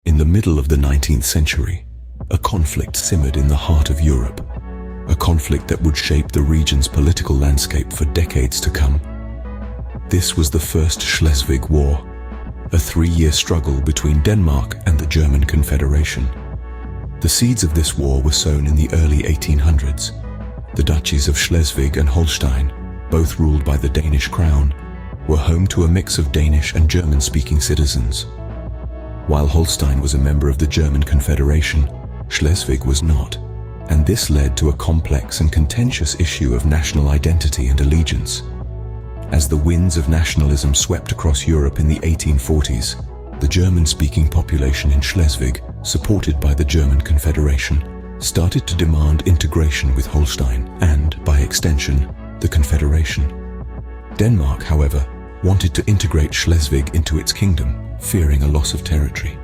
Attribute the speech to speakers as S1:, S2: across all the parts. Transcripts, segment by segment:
S1: In the middle of the 19th century, a conflict simmered in the heart of Europe, a conflict that would shape the region's political landscape for decades to come. This was the First Scleswig War, a 3-year struggle between Denmark and the German Confederation. The seeds of this war were sown in the early 1800s. The duchies of Schleswig and Holstein, both ruled by the Danish crown, were home to a mix of Danish and German-speaking citizens. While Holstein was a member of the German Confederation, Schleswig was not, and this led to a complex and contentious issue of national identity and allegiance. As the winds of nationalism swept across Europe in the 1840s, the German-speaking population in Schleswig, supported by the German Confederation, started to demand integration with Holstein and, by extension, the Confederation. Denmark, however, wanted to integrate Schleswig into its kingdom, fearing a loss of territory.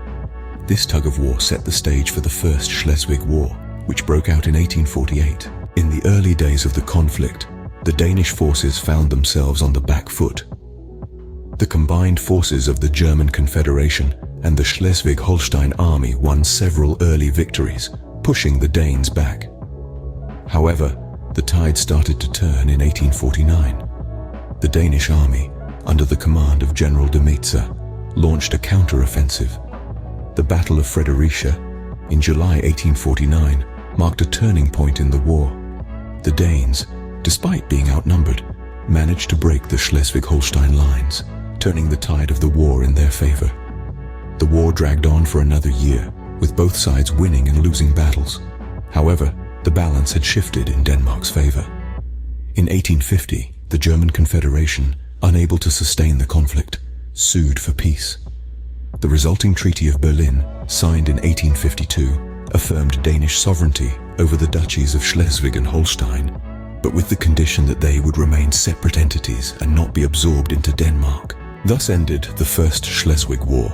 S1: This tug-of-war set the stage for the First Schleswig War, which broke out in 1848. In the early days of the conflict, the Danish forces found themselves on the back foot. The combined forces of the German Confederation and the Schleswig-Holstein army won several early victories, pushing the Danes back. However, the tide started to turn in 1849. The Danish army, under the command of General de Metze, launched a counter-offensive. The Battle of Fredericia, in July 1849, marked a turning point in the war. The Danes, despite being outnumbered, managed to break the Schleswig-Holstein lines, turning the tide of the war in their favor. The war dragged on for another year, with both sides winning and losing battles. However, the balance had shifted in Denmark's favor. In 1850, the German Confederation, unable to sustain the conflict, sued for peace. The resulting Treaty of Berlin, signed in 1852, affirmed Danish sovereignty over the duchies of Schleswig and Holstein, but with the condition that they would remain separate entities and not be absorbed into Denmark. Thus ended the First Schleswig War,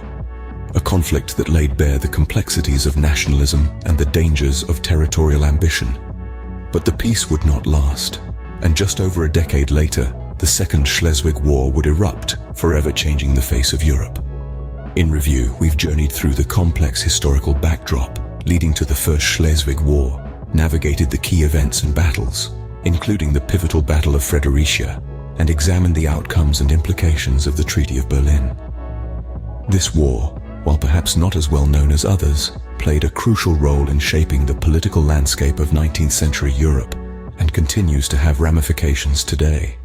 S1: a conflict that laid bare the complexities of nationalism and the dangers of territorial ambition. But the peace would not last, and just over a decade later, the Second Schleswig War would erupt, forever changing the face of Europe. In review, we've journeyed through the complex historical backdrop leading to the First Schleswig War, navigated the key events and battles, including the pivotal Battle of Fredericia, and examined the outcomes and implications of the Treaty of Berlin. This war, while perhaps not as well known as others, played a crucial role in shaping the political landscape of 19th century Europe and continues to have ramifications today.